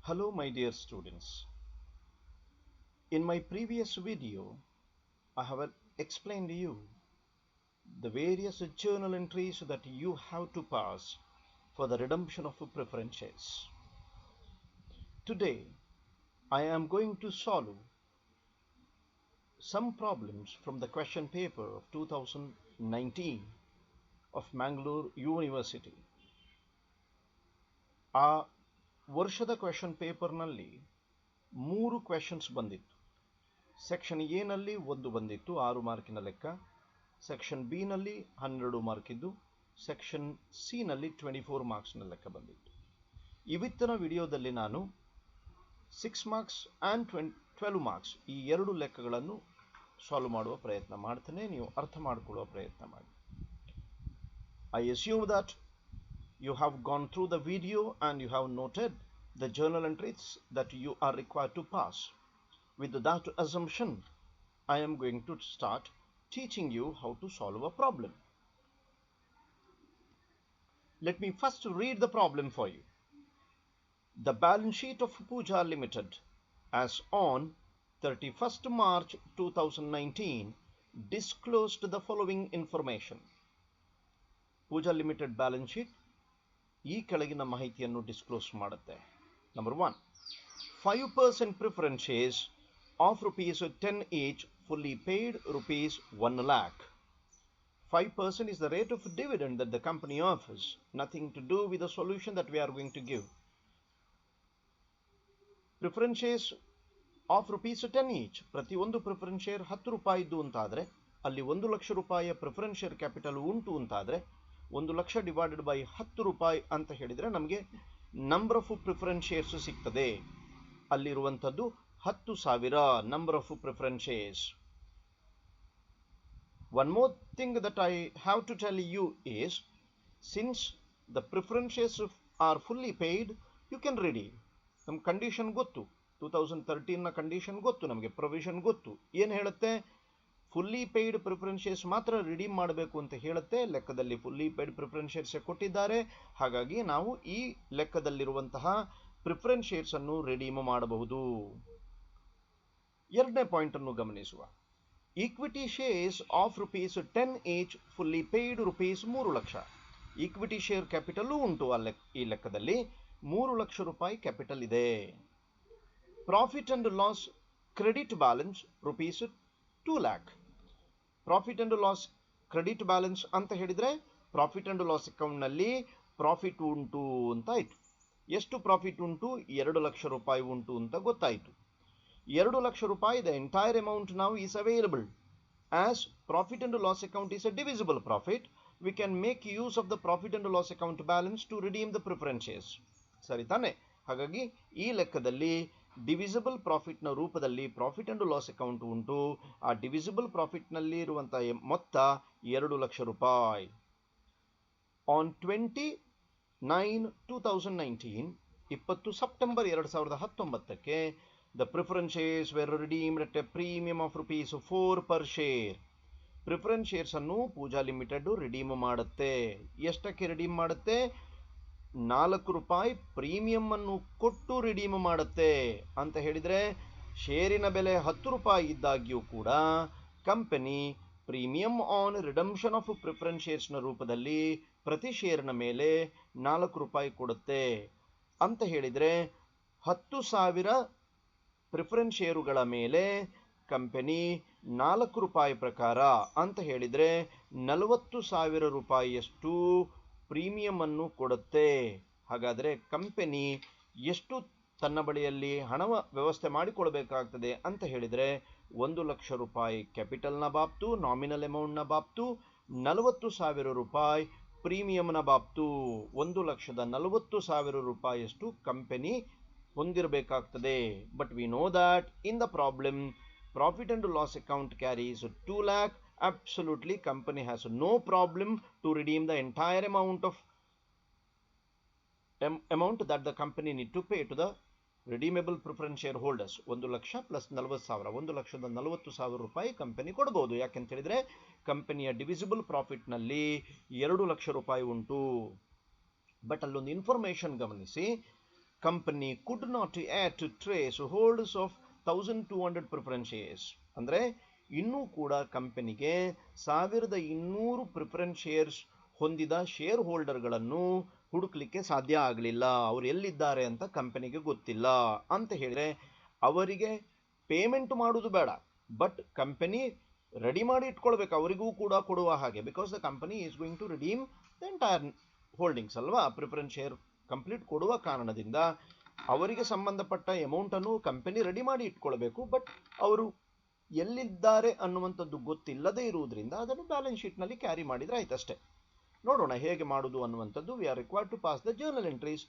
Hello my dear students. In my previous video, I have explained to you the various journal entries that you have to pass for the redemption of preference shares. Today, I am going to solve some problems from the question paper of 2019 of Mangalore University. ಆ ವರ್ಷದ question ಪೇಪರ್ನಲ್ಲಿ 3 questions ಬಂದಿತ್ತು. Section A ನಲ್ಲಿ 1 ಬಂದಿತ್ತು, 6 ಮಾರ್ಕಿನ ಲೆಕ್ಕ. Section B ನಲ್ಲಿ 12 ಮಾರ್ಕಿದ್ದು, section C ನಲ್ಲಿ 24 ಮಾರ್ಕ್ಸ್ನ ಲೆಕ್ಕ ಬಂದಿತ್ತು. ಇವತ್ತಿನ ವಿಡಿಯೋದಲ್ಲಿ ನಾನು 6 ಮಾರ್ಕ್ಸ್ ಆ್ಯಂಡ್ 12 ಮಾರ್ಕ್ಸ್ ಈ 2 ಲೆಕ್ಕಗಳನ್ನು ಸಾಲ್ವ್ ಮಾಡುವ ಪ್ರಯತ್ನ ಮಾಡ್ತೇನೆ. ನೀವು ಅರ್ಥ ಮಾಡಿಕೊಳ್ಳುವ ಪ್ರಯತ್ನ ಮಾಡಿ. I assume that you have gone through the video and you have noted the journal entries that you are required to pass. With that assumption, I am going to start teaching you how to solve a problem. Let me first read the problem for you. The balance sheet of Pooja Limited as on 31st March 2019 disclosed the following information. Pooja Limited balance sheet ಈ ಕೆಳಗಿನ ಮಾಹಿತಿಯನ್ನು disclose ಮಾಡುತ್ತೆ. Number 1, 5% preference shares of ₹10 each fully paid ₹1 lakh. 5% is the rate of dividend that the company offers, nothing to do with the solution that we are going to give. Preference shares of ₹10 each, ಪ್ರತಿಯೊಂದು preference share ₹10 ಇದ್ದು ಅಂತಾದರೆ ಅಲ್ಲಿ ₹1,00,000 preference share capital ಉಂಟು ಅಂತಾದರೆ 1 lakh divided by ₹10 ಅಂತ ಹೇಳಿದರೆ ನಮಗೆ number of preference shares ಸಿಗ್ತದೆ. ಅಲ್ಲಿರುವಂಥದ್ದು 10,000 number of preference shares. One more thing that I have to tell you is, since the preference shares are fully paid, you can redeem. ನಮ್ಮ condition ಗೊತ್ತು, 2013ನ condition ಗೊತ್ತು, ನಮಗೆ provision ಗೊತ್ತು. ಏನು ಹೇಳುತ್ತೆ? Fully paid preference shares ಮಾತ್ರ redeem ಮಾಡಬೇಕು ಅಂತ ಹೇಳುತ್ತೆ. ಲೆಕ್ಕದಲ್ಲಿ ಫುಲ್ಲಿ ಪೇಯ್ಡ್ ಪ್ರಿಫರೆನ್ಸ್ ಶೇರ್ಸ್ ಕೊಟ್ಟಿದ್ದಾರೆ. ಹಾಗಾಗಿ ನಾವು ಈ ಲೆಕ್ಕದಲ್ಲಿರುವಂತಹ ಪ್ರಿಫರೆನ್ಸ್ ಶೇರ್ಸ್ ಅನ್ನು ರಿಡೀಮ್ ಮಾಡಬಹುದು. ಎರಡನೇ ಪಾಯಿಂಟ್ ಅನ್ನು ಗಮನಿಸುವ. Equity shares of ₹10 each fully paid ₹3 lakh. Equity share capital ಉಂಟು ಈ ಲೆಕ್ಕದಲ್ಲಿ. ₹3 ಲಕ್ಷ ಕ್ಯಾಪಿಟಲ್ ಇದೆ. Profit and loss credit balance ₹2 lakh. Profit and loss credit balance ಅಂತ ಹೇಳಿದ್ರೆ ಪ್ರಾಫಿಟ್ ಅಂಡ್ ಲಾಸ್ ಅಕೌಂಟ್ನಲ್ಲಿ ಪ್ರಾಫಿಟ್ ಉಂಟು ಅಂತ ಆಯ್ತು. ಎಷ್ಟು ಪ್ರಾಫಿಟ್ ಉಂಟು? ₹2 ಲಕ್ಷ ಉಂಟು ಅಂತ ಗೊತ್ತಾಯಿತು. ₹2 ಲಕ್ಷ ದ ಎಂಟೈರ್ ಅಮೌಂಟ್ ನಾವು is available. As profit and loss account is a divisible profit, we can make use of the profit and loss account balance to redeem the preference shares. ಸರಿ ತಾನೆ? ಹಾಗಾಗಿ ಈ ಲೆಕ್ಕದಲ್ಲಿ ಡಿವಿಸಿಬಲ್ ಪ್ರಾಫಿಟ್ನ ರೂಪದಲ್ಲಿ profit and loss account ಉಂಟು. ಆ divisible ಪ್ರಾಫಿಟ್ನಲ್ಲಿ ಇರುವಂತಹ ಮೊತ್ತ ₹2 ಲಕ್ಷ. ಆನ್ 20 ಸೆಪ್ಟೆಂಬರ್ 2019ಕ್ಕೆ the preference shares were redeemed at a premium of ₹4 per share. Preference shares ಅನ್ನು ಪೂಜಾ ಲಿಮಿಟೆಡ್ ರಿಡೀಮ್ ಮಾಡುತ್ತೆ. ಎಷ್ಟಕ್ಕೆ ರಿಡೀಮ್ ಮಾಡುತ್ತೆ? ₹4 ಪ್ರೀಮಿಯಂ ಅನ್ನು ಕೊಟ್ಟು ರಿಡೀಮ್ ಮಾಡುತ್ತೆ. ಅಂತ ಹೇಳಿದ್ರೆ ಶೇರಿನ ಬೆಲೆ ₹10 ಇದ್ದಾಗ್ಯೂ ಕೂಡ company premium on redemption of preference ಶೇರ್ಸ್ನ ರೂಪದಲ್ಲಿ ಪ್ರತಿ ಶೇರ್ನ ಮೇಲೆ ₹4 ಕೊಡುತ್ತೆ. ಅಂತ ಹೇಳಿದ್ರೆ 10,000 ಪ್ರಿಫರೆನ್ಸ್ ಶೇರುಗಳ ಮೇಲೆ ಕಂಪನಿ ₹4 ಪ್ರಕಾರ ಅಂತ ಹೇಳಿದ್ರೆ ₹40,000 ಪ್ರೀಮಿಯಂ ಅನ್ನು ಕೊಡುತ್ತೆ. ಹಾಗಾದರೆ ಕಂಪನಿ ಎಷ್ಟು ತನ್ನ ಬಳಿಯಲ್ಲಿ ಹಣ ವ್ಯವಸ್ಥೆ ಮಾಡಿಕೊಳ್ಬೇಕಾಗ್ತದೆ ಅಂತ ಹೇಳಿದರೆ ₹1 ಲಕ್ಷ ಕ್ಯಾಪಿಟಲ್ನ ಬಾಬ್ತು, ನಾಮಿನಲ್ ಅಮೌಂಟ್ನ ಬಾಬ್ತು, ₹40,000 ಪ್ರೀಮಿಯಂನ ಬಾಬ್ತು. ₹1,40,000 ಕಂಪನಿ ಹೊಂದಿರಬೇಕಾಗ್ತದೆ. But we know that in the problem profit and loss account carries ₹2 lakh. Absolutely, company has no problem to redeem the entire amount that the company need to pay to the redeemable preference shareholders. 1 lakh plus 40,000, ₹1,40,000 company ಕೊಡಬಹುದು. ಯಾಕೆಂತ ಹೇಳಿದ್ರೆ ಕಂಪನಿಯ divisible ಪ್ರಾಫಿಟ್ನಲ್ಲಿ ₹2 lakh ಉಂಟು. But ಅಲ್ಲೊಂದು information ಗಮನಿಸಿ. Company could not yet trace holders of 1200 preference shares. ಅಂದರೆ ಇನ್ನೂ ಕೂಡ ಕಂಪನಿಗೆ 1200 ಪ್ರಿಫರೆನ್ಸ್ ಶೇರ್ಸ್ ಹೊಂದಿದ ಶೇರ್ ಹೋಲ್ಡರ್ಗಳನ್ನು ಹುಡುಕ್ಲಿಕ್ಕೆ ಸಾಧ್ಯ ಆಗಲಿಲ್ಲ. ಅವರು ಎಲ್ಲಿದ್ದಾರೆ ಅಂತ ಕಂಪನಿಗೆ ಗೊತ್ತಿಲ್ಲ ಅಂತ ಹೇಳಿದ್ರೆ ಅವರಿಗೆ ಪೇಮೆಂಟ್ ಮಾಡುವುದು ಬೇಡ, ಬಟ್ ಕಂಪನಿ ರೆಡಿ ಮಾಡಿ ಇಟ್ಕೊಳ್ಬೇಕು ಅವರಿಗೂ ಕೂಡ ಕೊಡುವ ಹಾಗೆ. Because the company is going to redeem the entire holdings ಅಲ್ವಾ, ಪ್ರಿಫರೆನ್ಸ್ ಶೇರ್ ಕಂಪ್ಲೀಟ್ ಕೊಡುವ ಕಾರಣದಿಂದ ಅವರಿಗೆ ಸಂಬಂಧಪಟ್ಟ ಅಮೌಂಟ್ ಅನ್ನು ಕಂಪನಿ ರೆಡಿ ಮಾಡಿ ಇಟ್ಕೊಳ್ಬೇಕು. ಬಟ್ ಅವರು ಎಲ್ಲಿದ್ದಾರೆ ಅನ್ನುವಂಥದ್ದು ಗೊತ್ತಿಲ್ಲದೆ ಇರುವುದರಿಂದ ಅದನ್ನು ಬ್ಯಾಲೆನ್ಸ್ ಶೀಟ್ ನಲ್ಲಿ ಕ್ಯಾರಿ ಮಾಡಿದ್ರೆ ಆಯ್ತಷ್ಟೇ. ನೋಡೋಣ ಹೇಗೆ ಮಾಡುವುದು ಅನ್ನುವಂಥದ್ದು. We are required to pass the journal entries.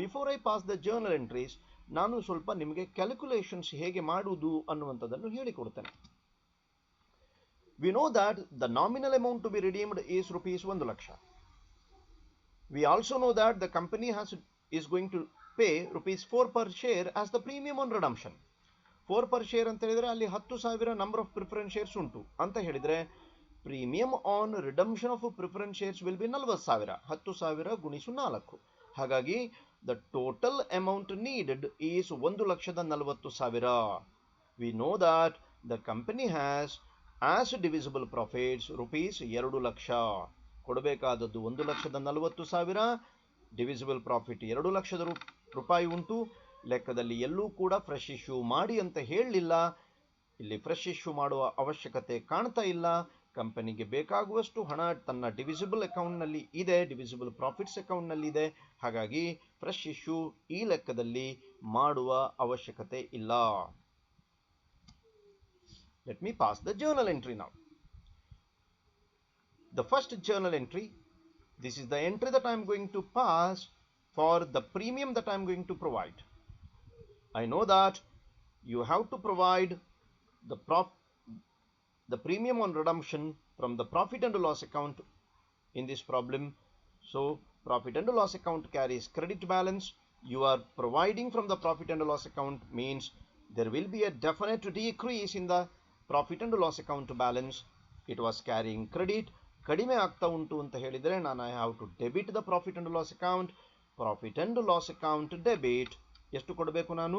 Before I pass the journal entries, ನಾನು ಸ್ವಲ್ಪ ನಿಮಗೆ ಕ್ಯಾಲ್ಕುಲೇಷನ್ಸ್ ಹೇಗೆ ಮಾಡುವುದು ಅನ್ನುವಂಥದ್ದನ್ನು ಹೇಳಿಕೊಡ್ತೇನೆ. We know that the nominal amount to be redeemed is rupees 1 laksha. We also know that the company is going to pay rupees 4 per share as the premium on redemption. 4 per share ಅಂತ ಹೇಳಿದ್ರೆ ಅಲ್ಲಿ 10,000 number of preference shares ಉಂಟು ಅಂತ ಹೇಳಿದ್ರೆ premium on redemption of preference shares will be 40,000. 10,000 ಗುಣಿಸು 4. ಹಾಗಾಗಿ the total amount needed is 1,40,000. We know that the company has as divisible profits rupees 2 lakh. ಕೊಡಬೇಕಾದದ್ದು 1,40,000, divisible profit 2 ಲಕ್ಷದ ರೂಪಾಯಿ ಉಂಟು. ಲೆಕ್ಕದಲ್ಲಿ ಎಲ್ಲೂ ಕೂಡ ಫ್ರೆಶ್ ಇಶ್ಯೂ ಮಾಡಿ ಅಂತ ಹೇಳಲಿಲ್ಲ. ಇಲ್ಲಿ ಫ್ರೆಶ್ ಇಶ್ಯೂ ಮಾಡುವ ಅವಶ್ಯಕತೆ ಕಾಣ್ತಾ ಇಲ್ಲ. ಕಂಪನಿಗೆ ಬೇಕಾಗುವಷ್ಟು ಹಣ ತನ್ನ ಡಿವಿಸಿಬಲ್ ಅಕೌಂಟ್ನಲ್ಲಿ ಇದೆ, ಡಿವಿಸಿಬಲ್ ಪ್ರಾಫಿಟ್ಸ್ ಅಕೌಂಟ್ನಲ್ಲಿ ಇದೆ. ಹಾಗಾಗಿ ಫ್ರೆಶ್ ಇಶ್ಯೂ ಈ ಲೆಕ್ಕದಲ್ಲಿ ಮಾಡುವ ಅವಶ್ಯಕತೆ ಇಲ್ಲ. Let me pass the journal entry now. The first journal entry, this is the entry that I am going to pass for the premium that I am going to provide. I know that you have to provide the premium on redemption from the profit and loss account in this problem. So profit and loss account carries credit balance. You are providing from the profit and loss account means there will be a definite decrease in the profit and loss account balance. It was carrying credit, ಕಡಿಮೆ ಆಗ್ತಾ ಉಂಟು ಅಂತ ಹೇಳಿದರೆ ನಾನು I have to debit the profit and loss account. Profit and loss account debit ಎಷ್ಟು ಕೊಡಬೇಕು? ನಾನು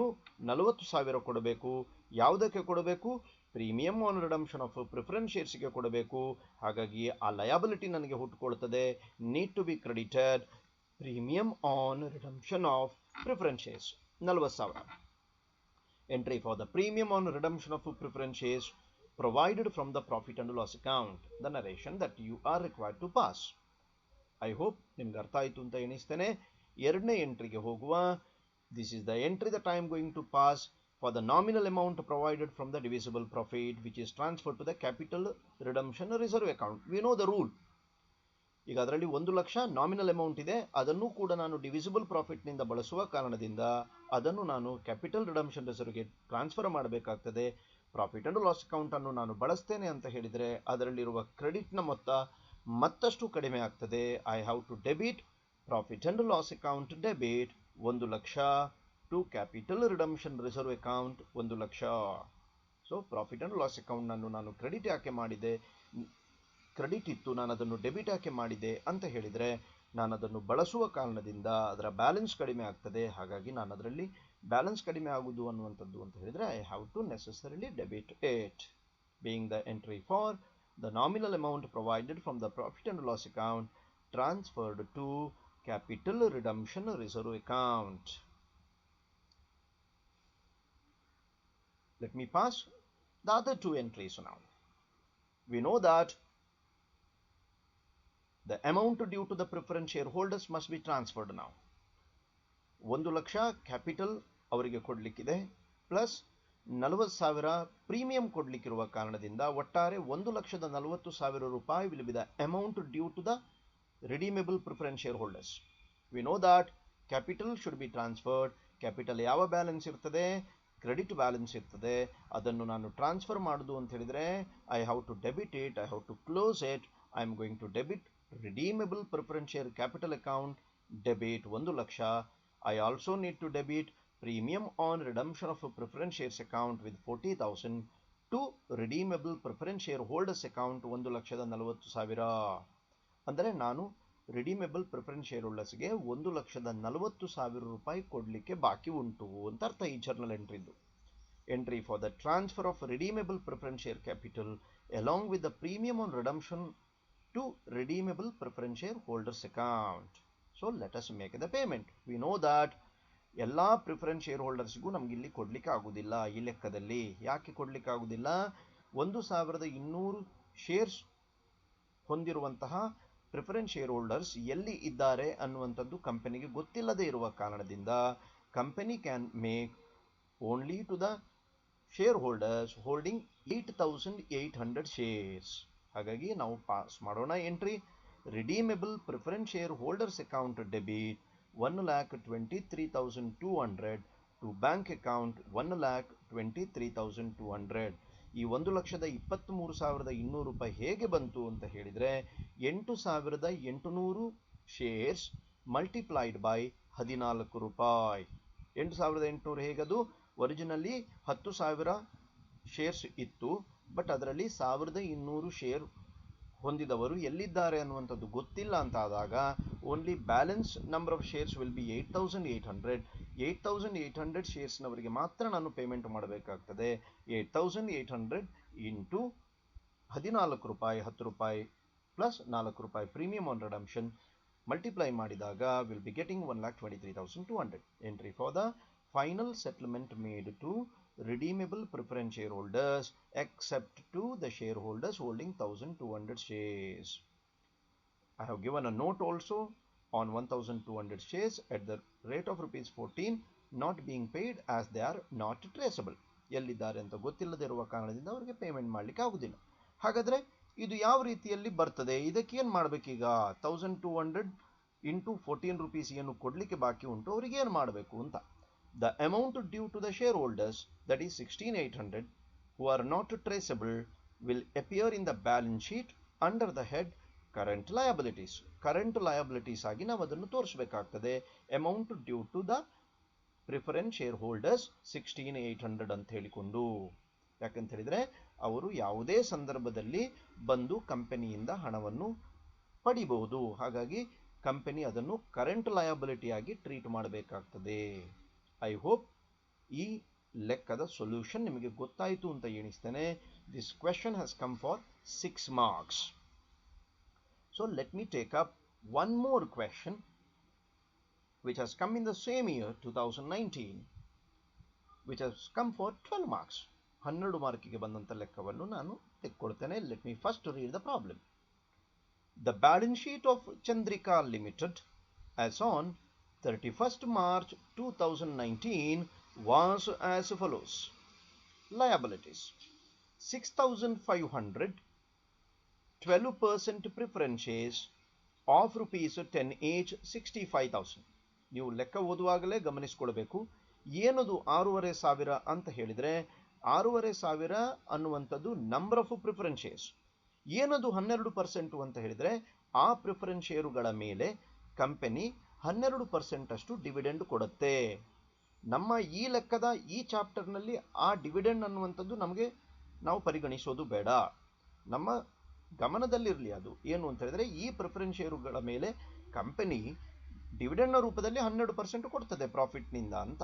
40,000 ಕೊಡಬೇಕು. ಯಾವುದಕ್ಕೆ ಕೊಡಬೇಕು? Premium on redemption of preference ಶೇರ್ಸ್ಗೆ ಕೊಡಬೇಕು. ಹಾಗಾಗಿ ಆ ಲಯಬಿಲಿಟಿ ನನಗೆ ಹುಟ್ಟುಕೊಳ್ತದೆ. Need to be credited premium on redemption of preference shares 40,000. Entry for the premium on redemption of preference shares provided from the profit and loss account. The narration that you are required to pass. I hope ನಿಮ್ಗೆ ಅರ್ಥ ಆಯಿತು ಅಂತ ಎಣಿಸ್ತೇನೆ. ಎರಡನೇ ಎಂಟ್ರಿಗೆ ಹೋಗುವ. This is the entry that I am going to pass for the nominal amount provided from the divisible profit which is transferred to the capital redemption reserve account. We know the rule. ಈಗ ಅದರಲ್ಲಿ 1 lakh nominal amount ಇದೆ. ಅದನ್ನು ಕೂಡ ನಾನು divisible ಪ್ರಾಫಿಟ್ನಿಂದ ಬಳಸುವ ಕಾರಣದಿಂದ ಅದನ್ನು ನಾನು ಕ್ಯಾಪಿಟಲ್ ರಿಡಂಪ್ಷನ್ ರಿಸರ್ವ್ಗೆ ಟ್ರಾನ್ಸ್ಫರ್ ಮಾಡಬೇಕಾಗ್ತದೆ. ಪ್ರಾಫಿಟ್ ಅಂಡ್ ಲಾಸ್ ಅಕೌಂಟ್ ಅನ್ನು ನಾನು ಬಳಸ್ತೇನೆ ಅಂತ ಹೇಳಿದರೆ ಅದರಲ್ಲಿರುವ ಕ್ರೆಡಿಟ್ನ ಮೊತ್ತ ಮತ್ತಷ್ಟು ಕಡಿಮೆ ಆಗ್ತದೆ. I have to debit profit and loss account debit 1 lakh to capital redemption reserve account 1 lakh. So profit and loss ಅಕೌಂಟ್ನನ್ನು ನಾನು ಕ್ರೆಡಿಟ್ ಯಾಕೆ ಮಾಡಿದೆ? ಕ್ರೆಡಿಟ್ ಇತ್ತು, ನಾನು ಅದನ್ನು ಡೆಬಿಟ್ ಯಾಕೆ ಮಾಡಿದೆ ಅಂತ ಹೇಳಿದರೆ ನಾನು ಅದನ್ನು ಬಳಸುವ ಕಾರಣದಿಂದ ಅದರ ಬ್ಯಾಲೆನ್ಸ್ ಕಡಿಮೆ ಆಗ್ತದೆ. ಹಾಗಾಗಿ ನಾನು ಅದರಲ್ಲಿ ಬ್ಯಾಲೆನ್ಸ್ ಕಡಿಮೆ ಆಗುವುದು ಅನ್ನುವಂಥದ್ದು ಅಂತ ಹೇಳಿದರೆ I have to necessarily debit it. Being the entry for the nominal amount provided from the profit and loss account transferred to capital redemption reserve account. Let me pass the other two entries now. We know that the amount due to the preference shareholders must be transferred now. 1 lakh capital ಅವರಿಗೆ ಕೊಡಲಿಕ್ಕಿದೆ, plus 40,000 premium ಕೊಡಲಿಕ್ಕಿರುವ ಕಾರಣದಿಂದ ಒಟ್ಟಾರೆ 1,40,000 ರೂಪಾಯಿ will be the amount due to the redeemable preference share holders. We know that capital should be transferred. Capital ಯಾವ balance ಇರ್ತದೆ? Credit balance ಇರ್ತದೆ. ಅದನ್ನು ನಾನು transfer ಮಾಡುದು ಅಂತ ಹೇಳಿದರೆ I have to debit it, I have to close it. I am going to debit redeemable preference share capital account debit 1 lakh. I also need to debit premium on redemption of a preference shares account with 40,000 to redeemable preference share holders account 1,40,000. ಅಂದರೆ ನಾನು ರಿಡೀಮೇಬಲ್ preference share ಹೋಲ್ಡರ್ಸ್ಗೆ 1,40,000 ರೂಪಾಯಿ ಕೊಡಲಿಕ್ಕೆ ಬಾಕಿ ಉಂಟು ಅಂತ ಅರ್ಥ ಈ journal ಎಂಟ್ರಿದು. Entry for the transfer of redeemable preference share capital along with the premium on redemption to redeemable preference share holders account. So let us make the payment. We know that ಎಲ್ಲ preference share ಹೋಲ್ಡರ್ಸ್ಗೂ ನಮ್ಗೆ ಇಲ್ಲಿ ಕೊಡ್ಲಿಕ್ಕೆ ಆಗುದಿಲ್ಲ. ಈ ಲೆಕ್ಕದಲ್ಲಿ ಯಾಕೆ ಕೊಡ್ಲಿಕ್ಕೆ ಆಗುದಿಲ್ಲ? 1,200 ಶೇರ್ಸ್ ಹೊಂದಿರುವಂತಹ ಪ್ರಿಫರೆನ್ಸ್ ಶೇರ್ ಹೋಲ್ಡರ್ಸ್ ಎಲ್ಲಿ ಇದ್ದಾರೆ ಅನ್ನುವಂಥದ್ದು ಕಂಪನಿಗೆ ಗೊತ್ತಿಲ್ಲದೆ ಇರುವ ಕಾರಣದಿಂದ company can make only to the share holders holding 8,800 shares. ಹಾಗಾಗಿ ನಾವು ಪಾಸ್ ಮಾಡೋಣ entry. Redeemable preference share holders account debit 1,23,200 to bank account 1,23,200. ಈ 1,23,200 ರೂಪಾಯಿ ಹೇಗೆ ಬಂತು ಅಂತ ಹೇಳಿದರೆ 8,800 ಶೇರ್ಸ್ ಮಲ್ಟಿಪ್ಲೈಡ್ ಬೈ 14 ರೂಪಾಯಿ. 8,800 ಹೇಗದು? ಒರಿಜಿನಲಿ 10,000 ಶೇರ್ಸ್ ಇತ್ತು, ಬಟ್ ಅದರಲ್ಲಿ 1,200 ಶೇರ್ ಹೊಂದಿದವರು ಎಲ್ಲಿದ್ದಾರೆ ಅನ್ನುವಂಥದ್ದು ಗೊತ್ತಿಲ್ಲ ಅಂತ ಆದಾಗ only balance number of shares will B 8,800. 8,800 ಶೇರ್ಸ್ನವರಿಗೆ ಮಾತ್ರ ನಾನು ಪೇಮೆಂಟ್ ಮಾಡಬೇಕಾಗ್ತದೆ. 8,800 ಇಂಟು 14 ರೂಪಾಯಿ, 10 ರೂಪಾಯಿ ಪ್ಲಸ್ 4 ರೂಪಾಯಿ ಪ್ರೀಮಿಯಂ ಆನ್ ರಿಡಂಪ್ಷನ್ ಮಲ್ಟಿಪ್ಲೈ ಮಾಡಿದಾಗ will be getting 1,23,200. Entry for the final settlement made to redeemable preference shareholders except to the shareholders holding 1,200 shares. I have given a note also on 1,200 shares at the rate of ₹14 not being paid as they are not traceable. ಎಲ್ಲಿದ್ದಾರೆ ಅಂತ ಗೊತ್ತಿಲ್ಲದಿರುವ ಕಾರಣದಿಂದ ಅವರಿಗೆ payment ಮಾಡಲಿಕ್ಕೆ ಆಗುದಿಲ್ಲ. ಹಾಗಾದ್ರೆ ಇದು ಯಾವ ರೀತಿಯಲ್ಲಿ ಬರ್ತದೆ? ಇದಕ್ಕೆ ಏನು ಮಾಡಬೇಕೀಗ? 1,200 ಇಂಟು 14 ರೂಪೀಸ್ ಏನು ಕೊಡಲಿಕ್ಕೆ ಬಾಕಿ ಉಂಟು ಅವರಿಗೆ ಏನು ಮಾಡಬೇಕು ಅಂತ. The amount due to the shareholders, that is 16,800, who are not traceable, will appear in the balance sheet under the head current liabilities. Current liabilities ಆಗಿ ನಾವು ಅದನ್ನು ತೋರಿಸಬೇಕಾಗ್ತದೆ. Amount due to the preference share holders 16,800 ಅಂತ ಹೇಳಿಕೊಂಡು. ಯಾಕಂತ ಹೇಳಿದ್ರೆ ಅವರು ಯಾವುದೇ ಸಂದರ್ಭದಲ್ಲಿ ಬಂದು ಕಂಪನಿಯಿಂದ ಹಣವನ್ನು ಪಡಿಬಹುದು. ಹಾಗಾಗಿ ಕಂಪನಿ ಅದನ್ನು ಕರೆಂಟ್ ಲಯಬಿಲಿಟಿ ಆಗಿ ಟ್ರೀಟ್ ಮಾಡಬೇಕಾಗ್ತದೆ. ಐ ಹೋಪ್ ಈ ಲೆಕ್ಕದ ಸೊಲ್ಯೂಷನ್ ನಿಮಗೆ ಗೊತ್ತಾಯಿತು ಅಂತ ಎಣಿಸ್ತೇನೆ. This question has come for 6 marks. So let me take up one more question which has come in the same year 2019 which has come for 12 marks. 12 ಮಾರ್ಕಿಗೆ ಬಂದಂಥ ಲೆಕ್ಕವನ್ನು ನಾನು ತೆಕ್ಕೊಳ್ತೇನೆ. Let me first read the problem. The balance sheet of Chandrika limited as on 31st March 2019 was as follows. Liabilities 6,500 12% preference shares of ₹10 each 65,000. ನೀವು ಲೆಕ್ಕ ಓದುವಾಗಲೇ ಗಮನಿಸಿಕೊಳ್ಬೇಕು. ಏನದು 6,500 ಅಂತ ಹೇಳಿದರೆ 6,500 ಅನ್ನುವಂಥದ್ದು ನಂಬರ್ ಆಫ್ ಪ್ರಿಫರೆನ್ಸ್ ಶೇರ್ಸ್. ಏನದು 12% ಅಂತ ಹೇಳಿದರೆ ಆ ಪ್ರಿಫರೆನ್ಸ್ ಶೇರುಗಳ ಮೇಲೆ ಕಂಪನಿ 12% ಅಷ್ಟು ಡಿವಿಡೆಂಡ್ ಕೊಡುತ್ತೆ. ನಮ್ಮ ಈ ಲೆಕ್ಕದ ಈ ಚಾಪ್ಟರ್ನಲ್ಲಿ ಆ ಡಿವಿಡೆಂಡ್ ಅನ್ನುವಂಥದ್ದು ನಾವು ಪರಿಗಣಿಸೋದು ಬೇಡ. ನಮ್ಮ ಗಮನದಲ್ಲಿರಲಿ ಅದು ಏನು ಅಂತ ಹೇಳಿದ್ರೆ ಈ ಪ್ರಿಫರೆನ್ಸ್ ಶೇರುಗಳ ಮೇಲೆ ಕಂಪನಿ ಡಿವಿಡೆಂಡ್ನ ರೂಪದಲ್ಲಿ 12% ಕೊಡ್ತದೆ ಪ್ರಾಫಿಟ್ನಿಂದ ಅಂತ.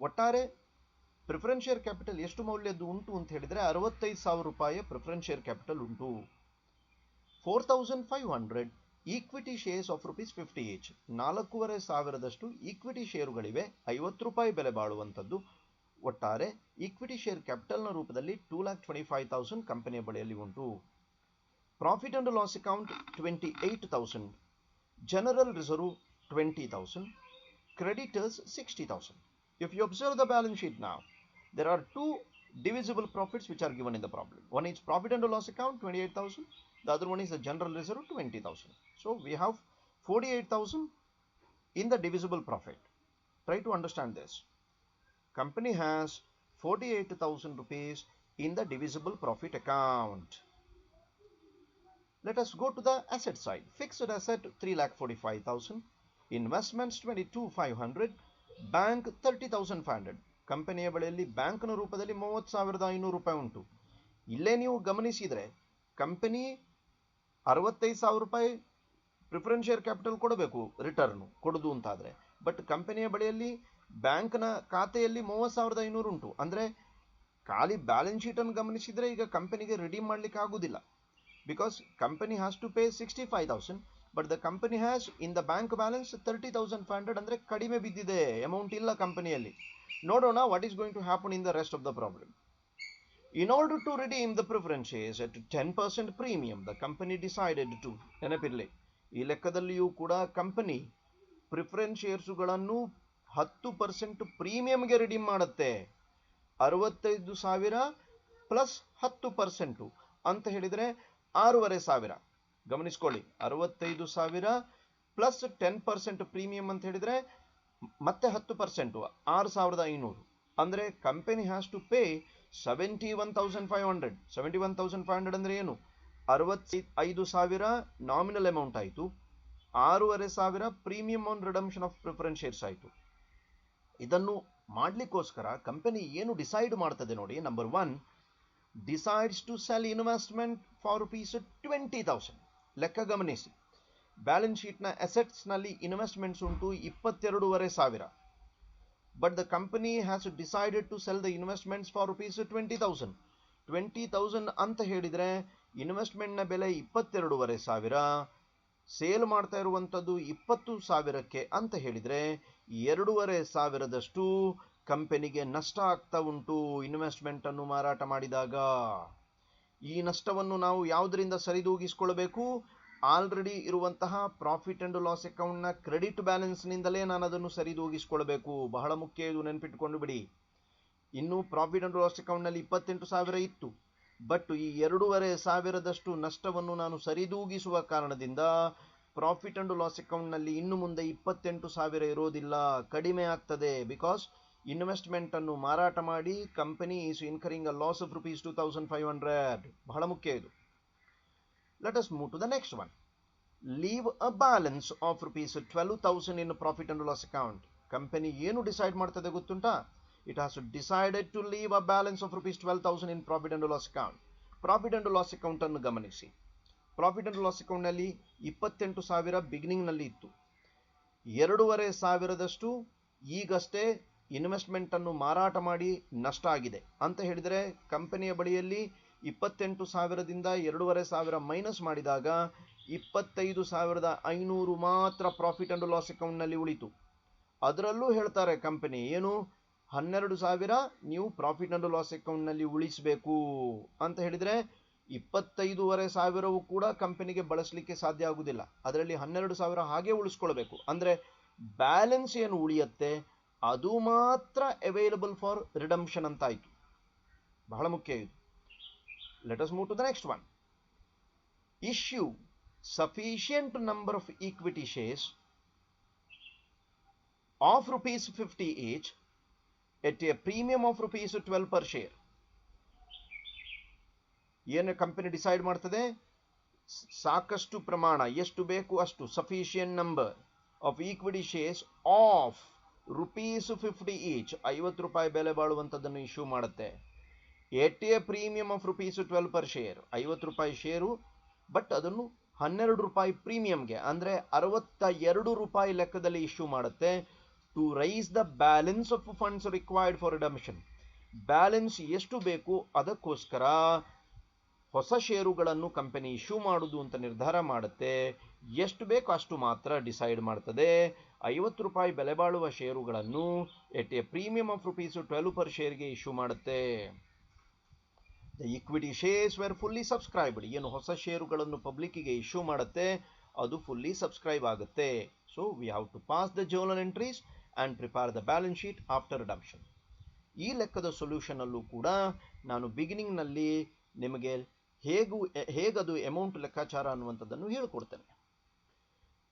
ಒಟ್ಟಾರೆ ಪ್ರಿಫರೆನ್ಸ್ ಶೇರ್ ಕ್ಯಾಪಿಟಲ್ ಎಷ್ಟು ಮೌಲ್ಯದ್ದು ಉಂಟು ಅಂತ ಹೇಳಿದರೆ 65,000 ರೂಪಾಯಿಯ ಪ್ರಿಫರೆನ್ಸ್ ಶೇರ್ ಕ್ಯಾಪಿಟಲ್ ಉಂಟು. 4,500 equity shares of ₹50 each. 4,500 equity ಶೇರುಗಳಿವೆ, 50 ರೂಪಾಯಿ ಬೆಲೆ ಬಾಳುವಂಥದ್ದು. ಒಟ್ಟಾರೆ ಈಕ್ವಿಟಿ ಶೇರ್ ಕ್ಯಾಪಿಟಲ್ನ ರೂಪದಲ್ಲಿ 2,25,000 ಕಂಪನಿಯ ಬಳಿಯಲ್ಲಿ ಉಂಟು. Profit and loss account 28,000, general reserve 20,000, creditors 60,000. If you observe the balance sheet now, there are two divisible profits which are given in the problem. One is profit and loss account 28,000. The other one is the general reserve 20,000. So we have 48,000 in the divisible profit. Try to understand this. Company has 48,000 rupees in the divisible profit account. Let us go to the asset side. Fixed asset 3,45,000, investments 22,500, bank 30,500. ಕಂಪನಿಯ ಬಳಿಯಲ್ಲಿ ಬ್ಯಾಂಕ್ನ ರೂಪದಲ್ಲಿ 30,500 ರೂಪಾಯಿ ಉಂಟು. ಇಲ್ಲೇ ನೀವು ಗಮನಿಸಿದರೆ company 65,000 ರೂಪಾಯಿ ಪ್ರಿಫರೆನ್ಸ್ ಶೇರ್ ಕ್ಯಾಪಿಟಲ್ ಕೊಡಬೇಕು ರಿಟರ್ನ್ ಕೊಡುದು ಅಂತಾದರೆ. ಬಟ್ ಕಂಪನಿಯ ಬಳಿಯಲ್ಲಿ ಬ್ಯಾಂಕ್ನ ಖಾತೆಯಲ್ಲಿ 30,500 ಉಂಟು. ಅಂದರೆ ಖಾಲಿ ಬ್ಯಾಲೆನ್ಸ್ ಶೀಟನ್ನು ಗಮನಿಸಿದರೆ ಈಗ ಕಂಪನಿಗೆ ರಿಡೀಮ್ ಮಾಡಲಿಕ್ಕೆ ಆಗುವುದಿಲ್ಲ. Because company has to pay 65,000, but the company has in the bank balance 30,500. ಅಂದರೆ ಕಡಿಮೆ ಬಿದ್ದಿದೆ, ಅಮೌಂಟ್ ಇಲ್ಲ ಕಂಪನಿಯಲ್ಲಿ. ನೋಡೋಣ what is going to happen in the rest of the problem. In order to redeem the preference shares at 10% premium, the company decided to, ನೆನಪಿರಲಿ ಈ ಲೆಕ್ಕದಲ್ಲಿಯೂ ಕೂಡ company preference ಶೇರ್ಸ್ಗಳನ್ನು 10% ಪ್ರೀಮಿಯಂಗೆ redeem ಮಾಡುತ್ತೆ. 65,000 ಪ್ಲಸ್ 10% ಅಂತ ಹೇಳಿದರೆ 6,500. ಗಮನಿಸ್ಕೊಳ್ಳಿ, 65,000 ಪ್ಲಸ್ 10% ಪ್ರೀಮಿಯಂ ಅಂತ ಹೇಳಿದರೆ ಮತ್ತೆ 10% 6,500. ಅಂದರೆ ಕಂಪನಿ ಹ್ಯಾಸ್ ಟು ಪೇ 71,500. 71,500 ಅಂದರೆ ಏನು? 65,000 ನಾಮಿನಲ್ ಅಮೌಂಟ್ ಆಯಿತು, 6,500 premium on redemption of preference shares ಆಯಿತು. ಇದನ್ನು ಮಾಡಲಿಕ್ಕೋಸ್ಕರ ಕಂಪನಿ ಏನು ಡಿಸೈಡ್ ಮಾಡ್ತದೆ ನೋಡಿ. Number 1, decides to sell investment for ₹20,000. ಲೆಕ್ಕ ಗಮನಿಸಿ, ಬ್ಯಾಲೆನ್ಸ್ ಶೀಟ್ನ ಅಸೆಟ್ಸ್ನಲ್ಲಿ ಇನ್ವೆಸ್ಟ್ಮೆಂಟ್ಸ್ ಉಂಟು 22,500. But the company has decided to sell the investments for ₹20,000. 20,000 ಅಂತ ಹೇಳಿದರೆ ಇನ್ವೆಸ್ಟ್ಮೆಂಟ್ನ ಬೆಲೆ 22,500, ಸೇಲ್ ಮಾಡ್ತಾ ಇರುವಂಥದ್ದು 20,000ಕ್ಕೆ ಅಂತ ಹೇಳಿದರೆ 2,500ದಷ್ಟು ಕಂಪನಿಗೆ ನಷ್ಟ ಆಗ್ತಾ ಉಂಟು ಇನ್ವೆಸ್ಟ್ಮೆಂಟನ್ನು ಮಾರಾಟ ಮಾಡಿದಾಗ. ಈ ನಷ್ಟವನ್ನು ನಾವು ಯಾವುದರಿಂದ ಸರಿದೂಗಿಸಿಕೊಳ್ಳಬೇಕು? ಆಲ್ರೆಡಿ ಇರುವಂತಹ ಪ್ರಾಫಿಟ್ ಅಂಡ್ ಲಾಸ್ ಅಕೌಂಟ್ನ ಕ್ರೆಡಿಟ್ ಬ್ಯಾಲೆನ್ಸ್ನಿಂದಲೇ ನಾನು ಅದನ್ನು ಸರಿದೂಗಿಸಿಕೊಳ್ಳಬೇಕು. ಬಹಳ ಮುಖ್ಯ, ಇದು ನೆನಪಿಟ್ಟುಕೊಂಡು ಬಿಡಿ. ಇನ್ನು ಪ್ರಾಫಿಟ್ ಅಂಡ್ ಲಾಸ್ ಅಕೌಂಟ್ನಲ್ಲಿ 28,000 ಇತ್ತು, ಬಟ್ ಈ 2,500ದಷ್ಟು ನಷ್ಟವನ್ನು ನಾನು ಸರಿದೂಗಿಸುವ ಕಾರಣದಿಂದ ಪ್ರಾಫಿಟ್ ಅಂಡ್ ಲಾಸ್ ಅಕೌಂಟ್ನಲ್ಲಿ ಇನ್ನು ಮುಂದೆ 28,000 ಇರೋದಿಲ್ಲ, ಕಡಿಮೆ ಆಗ್ತದೆ. ಬಿಕಾಸ್ ಇನ್ವೆಸ್ಟ್ಮೆಂಟ್ ಅನ್ನು ಮಾರಾಟ ಮಾಡಿ company is incurring a loss of ₹2,500. ಬಹಳ ಮುಖ್ಯ ಇದು. Let us move to the next one. Leave a balance of ₹12,000 in profit and loss account. Company ಏನು ಡಿಸೈಡ್ ಮಾಡ್ತದೆ ಗೊತ್ತುಂಟಾ? It has decided to leave a balance of ₹12,000 in profit and loss account. Profit and loss account ಅನ್ನು ಗಮನಿಸಿ. Profit and loss ಅಕೌಂಟ್ನಲ್ಲಿ 28,000 ಬಿಗಿನಿಂಗ್ನಲ್ಲಿ ಇತ್ತು. 2,500ದಷ್ಟು ಈಗಷ್ಟೇ investment ಅನ್ನು ಮಾರಾಟ ಮಾಡಿ ನಷ್ಟ ಆಗಿದೆ ಅಂತ ಹೇಳಿದರೆ ಕಂಪನಿಯ ಬಳಿಯಲ್ಲಿ 28,000ದಿಂದ 2,500 ಮೈನಸ್ ಮಾಡಿದಾಗ 25,500 ಮಾತ್ರ ಪ್ರಾಫಿಟ್ ಅಂಡ್ ಲಾಸ್ ಅಕೌಂಟ್ನಲ್ಲಿ ಉಳಿತು. ಅದರಲ್ಲೂ ಹೇಳ್ತಾರೆ ಕಂಪನಿ ಏನು, 12,000 ನೀವು ಪ್ರಾಫಿಟ್ ಅಂಡ್ ಲಾಸ್ ಅಕೌಂಟ್ನಲ್ಲಿ ಉಳಿಸಬೇಕು ಅಂತ ಹೇಳಿದರೆ 25,500 ಕೂಡ ಕಂಪನಿಗೆ ಬಳಸಲಿಕ್ಕೆ ಸಾಧ್ಯ ಆಗುವುದಿಲ್ಲ. ಅದರಲ್ಲಿ 12,000 ಹಾಗೆ ಉಳಿಸ್ಕೊಳ್ಬೇಕು. ಅಂದರೆ ಬ್ಯಾಲೆನ್ಸ್ ಏನು ಉಳಿಯುತ್ತೆ ಅದು ಮಾತ್ರ ಅವೈಲಬಲ್ ಫಾರ್ ರಿಡಮ್ಷನ್ ಅಂತಾಯಿತು. ಬಹಳ ಮುಖ್ಯ ಇದು. Let us move to the next one. Issue sufficient number of equity shares of ₹50 each at a premium of ₹12 per share. ಏನು ಕಂಪನಿ ಡಿಸೈಡ್ ಮಾಡ್ತದೆ? ಸಾಕಷ್ಟು ಪ್ರಮಾಣ, ಎಷ್ಟು ಬೇಕು ಅಷ್ಟು, sufficient number of equity shares of ₹50 each, ₹50 ಬೆಲೆ ಬಾಳುವಂಥದ್ದನ್ನು ಇಶ್ಯೂ ಮಾಡುತ್ತೆ. At a premium of ₹12 per share, ₹50 share, but ಅದನ್ನು ₹12 ಪ್ರೀಮಿಯಂಗೆ ಅಂದರೆ ₹62 ಲೆಕ್ಕದಲ್ಲಿ ಇಶ್ಯೂ ಮಾಡುತ್ತೆ. To raise the balance of funds required for redemption. Balance ಎಷ್ಟು ಬೇಕು ಅದಕ್ಕೋಸ್ಕರ ಹೊಸ ಷೇರುಗಳನ್ನು ಕಂಪನಿ ಇಶ್ಯೂ ಮಾಡುವುದು ಅಂತ ನಿರ್ಧಾರ ಮಾಡುತ್ತೆ. ಎಷ್ಟು ಬೇಕು ಅಷ್ಟು ಮಾತ್ರ ಡಿಸೈಡ್ ಮಾಡ್ತದೆ. ₹50 ಬೆಲೆ ಬಾಳುವ ಷೇರುಗಳನ್ನು at a premium of ₹12 per ಶೇರ್ಗೆ ಇಶ್ಯೂ ಮಾಡುತ್ತೆ. The equity shares were fully subscribed. ಏನು ಹೊಸ ಷೇರುಗಳನ್ನು ಪಬ್ಲಿಕ್ಕಿಗೆ ಇಶ್ಯೂ ಮಾಡುತ್ತೆ ಅದು ಫುಲ್ಲಿ ಸಬ್ಸ್ಕ್ರೈಬ್ ಆಗುತ್ತೆ. So we have to pass the journal entries and prepare the balance sheet after redemption. ಈ ಲೆಕ್ಕದ ಸೊಲ್ಯೂಷನಲ್ಲೂ ಕೂಡ ನಾನು ಬಿಗಿನಿಂಗ್ನಲ್ಲಿ ನಿಮಗೆ ಹೇಗದು ಅಮೌಂಟ್ ಲೆಕ್ಕಾಚಾರ ಅನ್ನುವಂಥದ್ದನ್ನು ಹೇಳಿಕೊಡ್ತೇನೆ.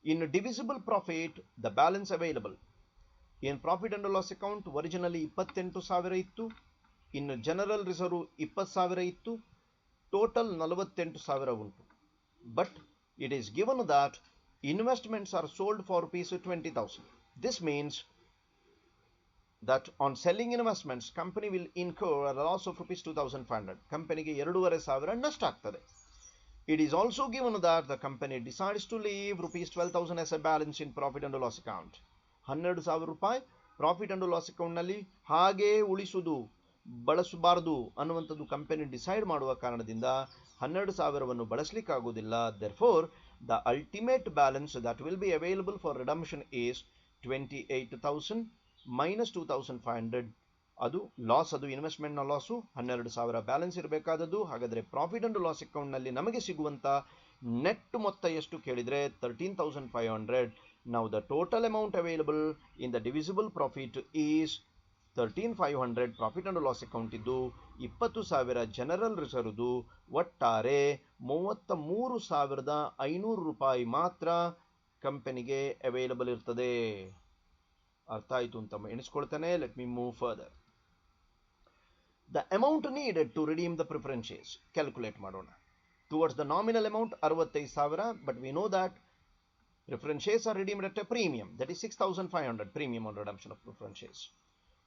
In divisible profit the balance available. ಏನು profit and loss account originally 28,000 ಇತ್ತು, ಇನ್ನು ಜನರಲ್ ರಿಸರ್ವ್ 20,000 ಇತ್ತು, ಟೋಟಲ್ 48,000 ಉಂಟು. But it is given that investments R sold for ₹20,000. This means that on selling investments company will incur a loss of ₹2,500. ಕಂಪನಿಗೆ 2,500 ನಷ್ಟ ಆಗ್ತದೆ. It is also given that the company decides to leave rupees 12,000 as a balance in profit and loss account. 12,000 ರೂಪಾಯಿ profit and loss ಅಕೌಂಟ್ನಲ್ಲಿ ಹಾಗೇ ಉಳಿಸುವುದು, ಬಳಸಬಾರದು ಅನ್ನುವಂಥದ್ದು company decide ಮಾಡುವ ಕಾರಣದಿಂದ 12,000ವನ್ನು ಬಳಸಲಿಕ್ಕಾಗುವುದಿಲ್ಲ. Therefore, the ultimate balance that will be available for redemption is 28,000 minus 2,500. ಅದು loss, ಅದು ಇನ್ವೆಸ್ಟ್ಮೆಂಟ್ನ loss. 12,000 balance ಇರಬೇಕಾದದ್ದು. ಹಾಗಾದರೆ ಪ್ರಾಫಿಟ್ ಅಂಡ್ ಲಾಸ್ ಅಕೌಂಟ್ನಲ್ಲಿ ನಮಗೆ ಸಿಗುವಂಥ ನೆಟ್ ಮೊತ್ತ ಎಷ್ಟು ಕೇಳಿದರೆ 13,500. Now the total amount available in the divisible profit is 13,500 profit and loss account ಇದ್ದು 20,000 ಜನರಲ್ ರಿಸರ್ವ್ದು. ಒಟ್ಟಾರೆ 33,500 ರೂಪಾಯಿ ಮಾತ್ರ ಕಂಪನಿಗೆ ಅವೈಲಬಲ್ ಇರ್ತದೆ. ಅರ್ಥ ಆಯಿತು ಅಂತ ಎಣಿಸ್ಕೊಳ್ತಾನೆ. Let me move further. The amount needed to redeem the preference shares. Calculate ಮಾಡೋಣ. Towards the nominal amount 65,000, but we know that preference shares are redeemed at a premium. That is 6,500 premium on redemption of preference shares.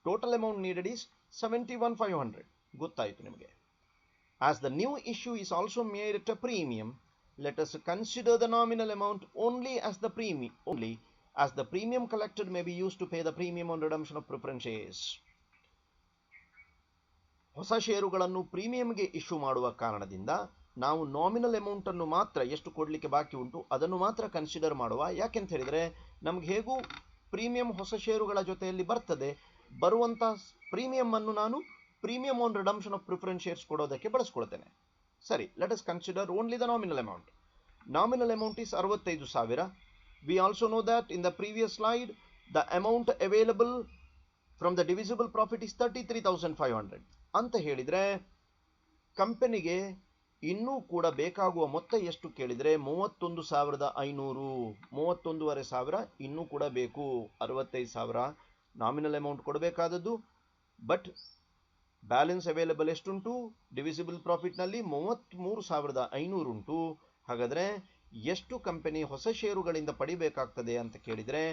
Total amount needed is 71,500. ಗೊತ್ತಾಯಿತು ನಿಮಗೆ. As the new issue is also made at a premium, let us consider the nominal amount only as the premium collected may be used to pay the premium on redemption of preference shares. ಹೊಸ ಷೇರುಗಳನ್ನು ಪ್ರೀಮಿಯಂಗೆ issue ಮಾಡುವ ಕಾರಣದಿಂದ ನಾವು nominal amount ಅನ್ನು ಮಾತ್ರ, ಎಷ್ಟು ಕೊಡಲಿಕ್ಕೆ ಬಾಕಿ ಉಂಟು ಅದನ್ನು ಮಾತ್ರ ಕನ್ಸಿಡರ್ ಮಾಡುವ. ಯಾಕೆಂತ ಹೇಳಿದರೆ ನಮ್ಗೆ ಹೇಗೂ ಪ್ರೀಮಿಯಂ ಹೊಸ ಷೇರುಗಳ ಜೊತೆಯಲ್ಲಿ ಬರ್ತದೆ. ಬರುವಂಥ ಪ್ರೀಮಿಯಂ ಅನ್ನು ನಾನು premium on redemption of preference shares ಕೊಡೋದಕ್ಕೆ ಬಳಸ್ಕೊಳ್ತೇನೆ. ಸರಿ, let us consider only the nominal amount. Nominal amount is 65,000. We also no that in the previous slide the amount available from the divisible profit is 33,500 ಅಂತ ಹೇಳಿದರೆ ಕಂಪನಿಗೆ ಇನ್ನೂ ಕೂಡ ಬೇಕಾಗುವ ಮೊತ್ತ ಎಷ್ಟು ಕೇಳಿದರೆ 31,500. 31,500 ಇನ್ನೂ ಕೂಡ ಬೇಕು. 65,000 ನಾಮಿನಲ್ ಅಮೌಂಟ್ ಕೊಡಬೇಕಾದದ್ದು. ಬಟ್ ಬ್ಯಾಲೆನ್ಸ್ ಅವೈಲಬಲ್ ಎಷ್ಟುಂಟು? ಡಿವಿಸಿಬಲ್ ಪ್ರಾಫಿಟ್ನಲ್ಲಿ 33,500 ಉಂಟು. ಹಾಗಾದರೆ ಎಷ್ಟು ಕಂಪನಿ ಹೊಸ ಷೇರುಗಳಿಂದ ಪಡಿಬೇಕಾಗ್ತದೆ ಅಂತ ಕೇಳಿದರೆ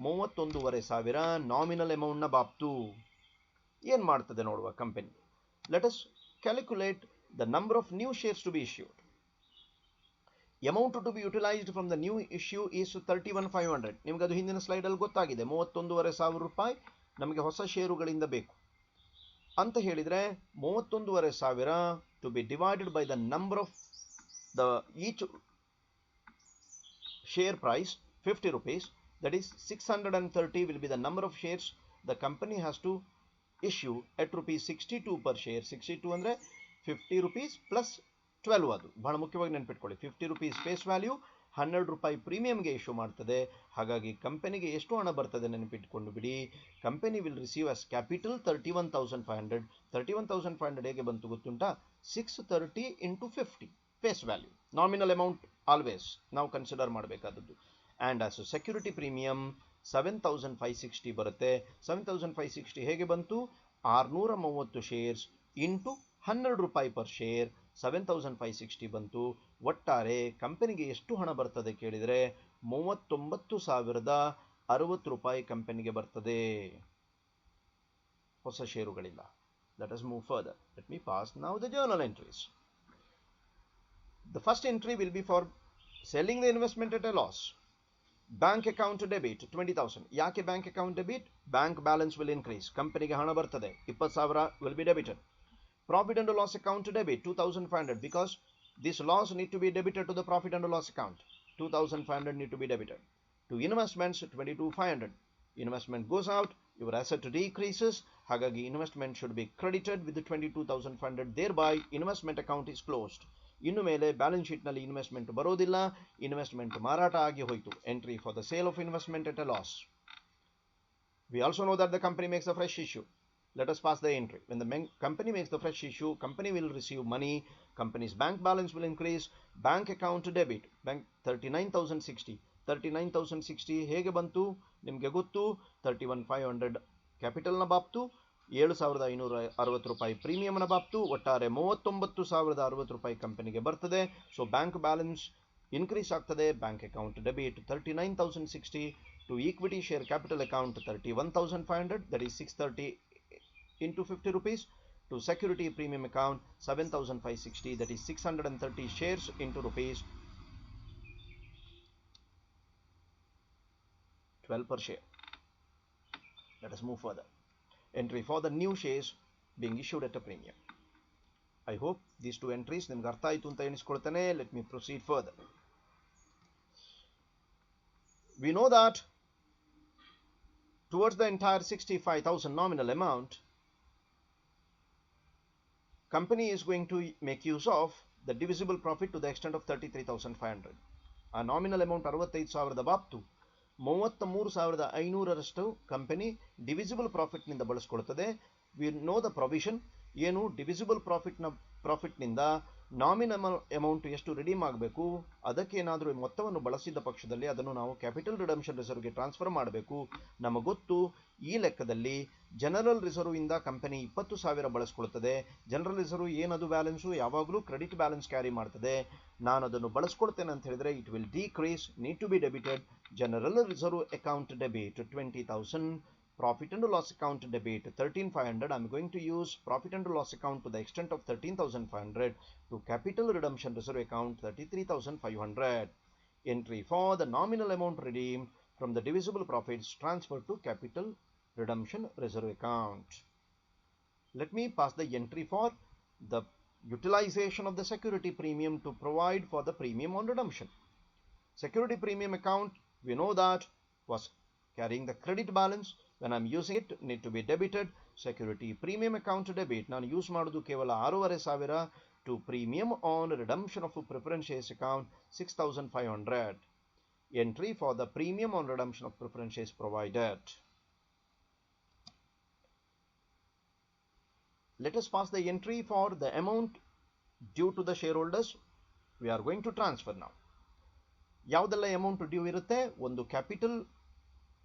31,500 ನಾಮಿನಲ್ ಅಮೌಂಟ್ನ ಬಾಬ್ತು. ಏನು ಮಾಡ್ತದೆ ನೋಡುವ company. Let us calculate the number of new shares to be issued. Amount to be utilized from the new issue is 31,500. ನಿಮಗೆ ಅದು ಹಿಂದಿನ ಸ್ಲೈಡಲ್ಲಿ ಗೊತ್ತಾಗಿದೆ. 31,500 ರೂಪಾಯಿ ನಮಗೆ ಹೊಸ ಷೇರುಗಳಿಂದ ಬೇಕು ಅಂತ ಹೇಳಿದರೆ 31,500 to be divided by the number of the each share price 50 rupees, that is 630 will be the number of shares the company has to issue at rupees 62 per share. 62 ಅಂದರೆ 50 rupees plus 12. ಅದು ಬಹಳ ಮುಖ್ಯವಾಗಿ ನೆನಪಿಟ್ಕೊಳ್ಳಿ. 50 rupees face value, 12 ರೂಪಾಯಿ ಪ್ರೀಮಿಯಂಗೆ issue ಮಾಡ್ತದೆ. ಹಾಗಾಗಿ ಕಂಪನಿಗೆ ಎಷ್ಟು ಹಣ ಬರ್ತದೆ ನೆನಪಿಟ್ಕೊಂಡು ಬಿಡಿ. Company will receive as capital 31,500. 31,500 ಹೇಗೆ ಬಂತು ಗೊತ್ತುಂಟಾ? 630 into 50 face value. Nominal amount always ನಾವು ಕನ್ಸಿಡರ್ ಮಾಡಬೇಕಾದದ್ದು. ಆ್ಯಂಡ್ ಆಸ್ ಸೆಕ್ಯೂರಿಟಿ ಪ್ರೀಮಿಯಂ 7,560 ಬರುತ್ತೆ. 7,560 ಹೇಗೆ ಬಂತು? 630 ಶೇರ್ಸ್ ಇಂಟು 12 ರೂಪಾಯಿ ಪರ್ ಶೇರ್ 7,560 ಬಂತು. ಒಟ್ಟಾರೆ ಕಂಪನಿಗೆ ಎಷ್ಟು ಹಣ ಬರ್ತದೆ ಕೇಳಿದರೆ 39,060 ರೂಪಾಯಿ ಕಂಪನಿಗೆ ಬರ್ತದೆ ಹೊಸ ಷೇರುಗಳಿಂದ. Let us move further. Let me pass now the journal entries. The first entry will be for selling the investment at a loss. Bank account debit 20,000. ಯಾಕೆ bank account debit? Bank balance will increase. ಕಂಪನಿಗೆ ಹಣ ಬರ್ತದೆ. 20,000 will be debited. Profit and loss account debit 2,500 because this loss need to be debited to the profit and loss account. 2,500 need to be debited. To investments 22,500. Investment goes out, your asset decreases. ಹಾಗಾಗಿ investment should be credited with the 22,500. Thereby investment account is closed. ಇನ್ನು ಮೇಲೆ balance ಶೀಟ್ನಲ್ಲಿ investment ಬರೋದಿಲ್ಲ. Investment ಮಾರಾಟ ಆಗಿ ಹೋಯಿತು. Entry for the sale of investment at a loss. We also no that the company makes a fresh issue. Let us pass the entry. When the company makes the fresh issue, company will receive money. Company's bank balance will increase. Bank account debit. Bank 39,060. 39,060 ಹೇಗೆ ಬಂತು ನಿಮಗೆ ಗೊತ್ತು. 31,500 ಕ್ಯಾಪಿಟಲ್ನ ಬಾಬ್ತು, 7,560 ರೂಪಾಯಿ ಪ್ರೀಮಿಯಂನ ಬಾಬ್ತು. ಒಟ್ಟಾರೆ 39,060 ರೂಪಾಯಿ ಕಂಪನಿಗೆ ಬರ್ತದೆ. So bank balance increase ಆಗ್ತದೆ. Bank account debit 39,060 to equity share capital account 31,500, that is 630 into 50 rupees. to security premium account 7,560, that is 630 shares into rupees 12 per share. Let us move further. Entry for the new shares being issued at a premium. I hope these two entries ನಿಮಗೆ ಅರ್ಥ ಆಯಿತು ಅಂತ ಎಣಿಸ್ಕೊಳ್ತೇನೆ. Let me proceed further. We know that towards the entire 65,000 nominal amount, company is going to make use of the divisible profit to the extent of 33,500. ಆ nominal amount 65,000 ಬಾಬ್ತು 33,500ರಷ್ಟು company divisible ಪ್ರಾಫಿಟ್ನಿಂದ ಬಳಸ್ಕೊಳ್ತದೆ. We know the provision ಏನು, divisible ಪ್ರಾಫಿಟ್ನಿಂದ nominal amount ಎಷ್ಟು redeem ಆಗಬೇಕು, ಅದಕ್ಕೇನಾದರೂ ಮೊತ್ತವನ್ನು ಬಳಸಿದ ಪಕ್ಷದಲ್ಲಿ ಅದನ್ನು ನಾವು ಕ್ಯಾಪಿಟಲ್ ರಿಡಂಪ್ಷನ್ ರಿಸರ್ವ್ಗೆ ಟ್ರಾನ್ಸ್ಫರ್ ಮಾಡಬೇಕು. ನಮಗೊತ್ತು ಈ ಲೆಕ್ಕದಲ್ಲಿ ಜನರಲ್ ರಿಸರ್ವ್ ಇಂದ ಕಂಪನಿ 20,000 ಬಳಸ್ಕೊಳ್ತದೆ. ಜನರಲ್ ರಿಸರ್ವ್ ಏನದು ಬ್ಯಾಲೆನ್ಸು, ಯಾವಾಗಲೂ ಕ್ರೆಡಿಟ್ ಬ್ಯಾಲೆನ್ಸ್ ಕ್ಯಾರಿ ಮಾಡ್ತದೆ. ನಾನು ಅದನ್ನು ಬಳಸ್ಕೊಳ್ತೇನೆ ಅಂತ ಹೇಳಿದ್ರೆ it will decrease, need to be debited. General reserve account debit 20,000, profit and loss account debit 13,500. I'm going to use profit and loss account to the extent of 13,500 to capital redemption reserve account 33,500. Entry for the nominal amount redeemed from the divisible profits transferred to capital redemption reserve account. Let me pass the entry for the utilization of the security premium to provide for the premium on redemption. Security premium account, we know that was carrying the credit balance. When I'm using it, need to be debited. Security premium account debit. ನಾನು use ಮಾಡೋದು ಕೇವಲ 6,500 to premium on redemption of preference shares account 6,500. Entry for the premium on redemption of preference shares provided. Let us pass the entry for the amount due to the shareholders. We are going to transfer now. ಯಾವುದೆಲ್ಲ amount due ಇರುತ್ತೆ, ಒಂದು capital,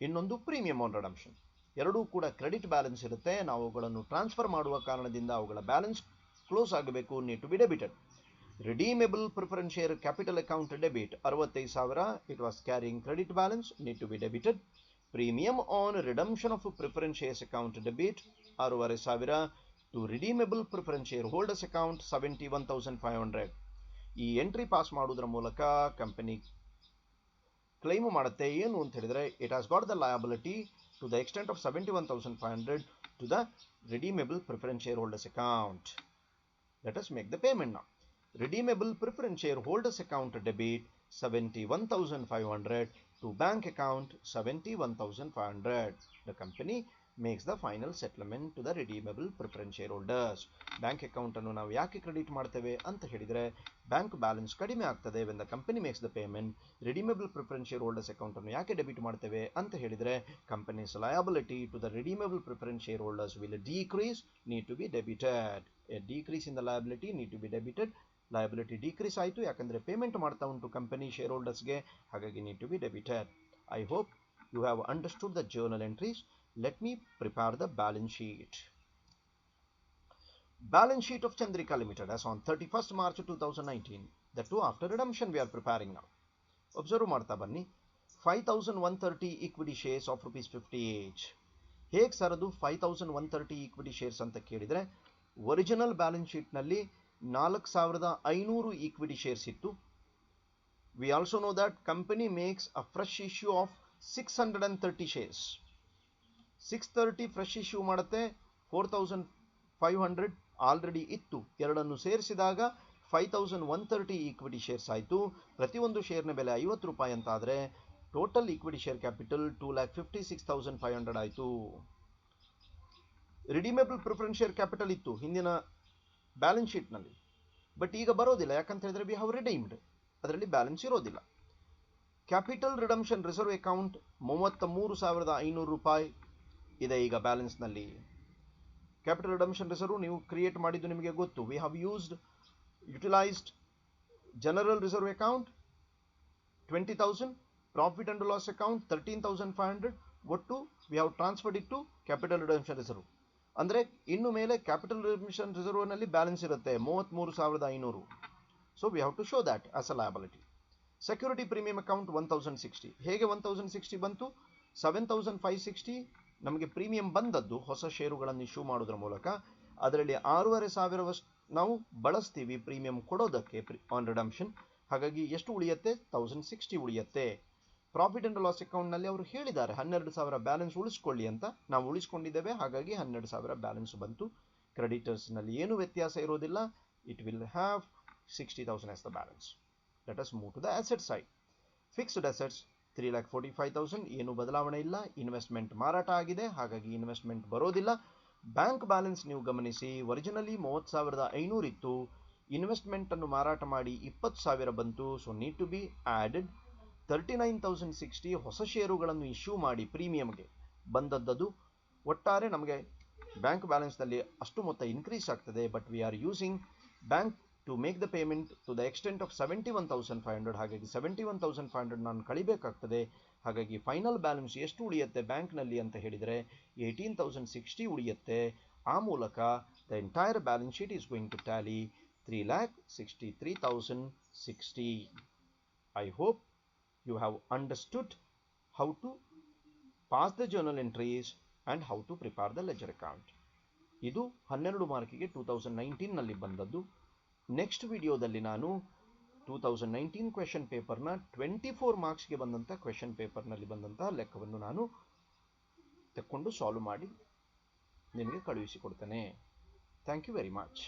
ಇನ್ನೊಂದು premium on redemption. ಎರಡೂ ಕೂಡ credit balance ಇರುತ್ತೆ. ನಾವು ಅವುಗಳನ್ನು transfer ಮಾಡುವ ಕಾರಣದಿಂದ ಅವುಗಳ ಬ್ಯಾಲೆನ್ಸ್ ಕ್ಲೋಸ್ ಆಗಬೇಕು, need to be debited. Redeemable preference share capital account debit 65,000, it was carrying credit balance, need to be debited. Premium on redemption of preference shares account debit 6,500 to redeemable preference share holders account 71,500. ಈ entry pass ಮಾಡೋದ್ರ ಮೂಲಕ company claim ಮಾಡುತ್ತೆ ಏನು ಅಂತ ಹೇಳಿದ್ರೆ, it has got the liability to the extent of 71,500 to the redeemable preference share holders account. Let us make the payment now. Redeemable preference share holders account debit 71,500 to bank account 71,500. The company makes the final settlement to the redeemable preference shareholders. Bank account ಅನ್ನು ನಾವು ಯಾಕೆ credit ಮಾಡ್ತೇವೆ ಅಂತ ಹೇಳಿದ್ರೆ, bank balance ಕಡಿಮೆ ಆಗ್ತದೆ when the company makes the payment. redeemable preference shareholders account ಅನ್ನು ಯಾಕೆ ಡೆಬಿಟ್ ಮಾಡ್ತೇವೆ ಅಂತ ಹೇಳಿದ್ರೆ, company's liability to the redeemable preference shareholders will decrease, need to be debited. A decrease in the liability, need to be debited. Liability decrease ಆಯಿತು, ಯಾಕಂದರೆ payment ಮಾಡ್ತಾ ಉಂಟು company share ಹೋಲ್ಡರ್ಸ್ಗೆ, ಹಾಗಾಗಿ need to be debited. I hope you have understood the journal entries. Let me prepare the balance sheet. Balance sheet of Chandrika limited as on 31st March 2019. The two after redemption we are preparing now. Observe ಮಾಡ್ತಾ ಬನ್ನಿ. 5,130 equity shares of ₹58. ಹೇಗೆ sir ಅದು 5,130 equity shares ಅಂತ ಕೇಳಿದರೆ, original balance ಶೀಟ್ನಲ್ಲಿ 4,500 equity shares ಇತ್ತು. We also no that company makes a fresh issue of 630 shares. 630 fresh issue ಮಾಡುತ್ತೆ. 4,500 already ಇತ್ತು. ಎರಡನ್ನು ಸೇರಿಸಿದಾಗ 5,130 ಈಕ್ವಿಟಿ ಶೇರ್ಸ್ ಆಯಿತು. ಪ್ರತಿಯೊಂದು ಶೇರ್ನ ಬೆಲೆ ₹50 ಅಂತ ಆದರೆ ಟೋಟಲ್ ಈಕ್ವಿಟಿ ಶೇರ್ ಕ್ಯಾಪಿಟಲ್ 2,56,500 ಆಯಿತು. ರಿಡೀಮೇಬಲ್ ಪ್ರಿಫರೆನ್ಸ್ ಶೇರ್ ಕ್ಯಾಪಿಟಲ್ ಇತ್ತು ಹಿಂದಿನ ಬ್ಯಾಲೆನ್ಸ್ ಶೀಟ್ನಲ್ಲಿ, ಬಟ್ ಈಗ ಬರೋದಿಲ್ಲ. ಯಾಕಂತ ಹೇಳಿದ್ರೆ ವಿ ಹ್ಯಾವ್ ರಿಡೀಮ್ಡ್, ಅದರಲ್ಲಿ ಬ್ಯಾಲೆನ್ಸ್ ಇರೋದಿಲ್ಲ. ಕ್ಯಾಪಿಟಲ್ ರಿಡಂಪ್ಷನ್ ರಿಸರ್ವ್ ಅಕೌಂಟ್ 33,500 ರೂಪಾಯಿ ಇದೆ ಈಗ ಬ್ಯಾಲೆನ್ಸ್ನಲ್ಲಿ. ಕ್ಯಾಪಿಟಲ್ ರಿಡಂಪ್ಷನ್ ರಿಸರ್ವ್ ನೀವು ಕ್ರಿಯೇಟ್ ಮಾಡಿದ್ದು ನಿಮಗೆ ಗೊತ್ತು. We have utilised general reserve account 20,000, profit and loss account 13,500. ಒಟ್ಟು we have transferred it to capital redemption reserve. ಅಂದರೆ ಇನ್ನು ಮೇಲೆ ಕ್ಯಾಪಿಟಲ್ ರಿಡಂಪ್ಷನ್ ರಿಸರ್ವ್ನಲ್ಲಿ ಬ್ಯಾಲೆನ್ಸ್ ಇರುತ್ತೆ 33,500. So we have to show that as a liability. Security premium account 1,060. ಹೇಗೆ 1,060 ಬಂತು? 7,560 ನಮಗೆ premium ಬಂದದ್ದು ಹೊಸ ಷೇರುಗಳನ್ನು ಇಶ್ಯೂ ಮಾಡೋದ್ರ ಮೂಲಕ. ಅದರಲ್ಲಿ 6,500 ನಾವು ಬಳಸ್ತೀವಿ ಪ್ರೀಮಿಯಂ ಕೊಡೋದಕ್ಕೆ ಆನ್ ರಿಡಂಪ್ಷನ್. ಹಾಗಾಗಿ ಎಷ್ಟು ಉಳಿಯುತ್ತೆ? 1060 ಉಳಿಯುತ್ತೆ. ಪ್ರಾಫಿಟ್ ಅಂಡ್ ಲಾಸ್ ಅಕೌಂಟ್ನಲ್ಲಿ ಅವರು ಹೇಳಿದ್ದಾರೆ 12,000 ಬ್ಯಾಲೆನ್ಸ್ ಉಳಿಸ್ಕೊಳ್ಳಿ ಅಂತ. ನಾವು ಉಳಿಸ್ಕೊಂಡಿದ್ದೇವೆ, ಹಾಗಾಗಿ 12,000 ಬ್ಯಾಲೆನ್ಸ್ ಬಂತು. ಕ್ರೆಡಿಟರ್ಸ್ನಲ್ಲಿ ಏನು ವ್ಯತ್ಯಾಸ ಇರೋದಿಲ್ಲ. It will have 60,000 as the balance. Let us move to the asset side. Fixed assets 3,45,000, ಏನು ಬದಲಾವಣೆ ಇಲ್ಲ. ಇನ್ವೆಸ್ಟ್ಮೆಂಟ್ ಮಾರಾಟ ಆಗಿದೆ, ಹಾಗಾಗಿ ಇನ್ವೆಸ್ಟ್ಮೆಂಟ್ ಬರೋದಿಲ್ಲ. ಬ್ಯಾಂಕ್ ಬ್ಯಾಲೆನ್ಸ್ ನೀವು ಗಮನಿಸಿ, ಒರಿಜಿನಲಿ 30,500 ಇತ್ತು. ಇನ್ವೆಸ್ಟ್ಮೆಂಟ್ ಅನ್ನು ಮಾರಾಟ ಮಾಡಿ 20,000 ಬಂತು. So need to be added. 39,060 ಹೊಸ ಷೇರುಗಳನ್ನು ಇಶ್ಯೂ ಮಾಡಿ ಪ್ರೀಮಿಯಂಗೆ ಬಂದದ್ದು. ಒಟ್ಟಾರೆ ನಮಗೆ ಬ್ಯಾಂಕ್ ಬ್ಯಾಲೆನ್ಸ್ನಲ್ಲಿ ಅಷ್ಟು ಮೊತ್ತ ಇನ್ಕ್ರೀಸ್ ಆಗ್ತದೆ. But we are using bank to make the payment to the extent of 71,500. ಹಾಗಾಗಿ 71,500 ನಾನು ಕಳಿಬೇಕಾಗ್ತದೆ. ಹಾಗಾಗಿ ಫೈನಲ್ ಬ್ಯಾಲೆನ್ಸ್ ಎಷ್ಟು ಉಳಿಯುತ್ತೆ ಬ್ಯಾಂಕ್ನಲ್ಲಿ ಅಂತ ಹೇಳಿದರೆ 18,060 ಉಳಿಯುತ್ತೆ. ಆ ಮೂಲಕ the entire balance sheet is going to tally 3,63,060. I hope you have understood how to pass the journal entries and how to prepare the ledger account. ಇದು 12 ಮಾರ್ಕಿಗೆ 2019 ನಲ್ಲಿ ಬಂದದ್ದು. ನೆಕ್ಸ್ಟ್ ವಿಡಿಯೋದಲ್ಲಿ ನಾನು 2019 ಕ್ವೆಶ್ಚನ್ ಪೇಪರ್ನ 24 ಮಾರ್ಕ್ಸ್ಗೆ ಬಂದಂಥ ಕ್ವೆಶ್ಚನ್ ಪೇಪರ್ನಲ್ಲಿ ಬಂದಂತಹ ಲೆಕ್ಕವನ್ನು ನಾನು ತೆಕ್ಕೊಂಡು ಸಾಲ್ವ್ ಮಾಡಿ ನಿಮಗೆ ಕಳುಹಿಸಿಕೊಡ್ತೇನೆ. Thank you very much.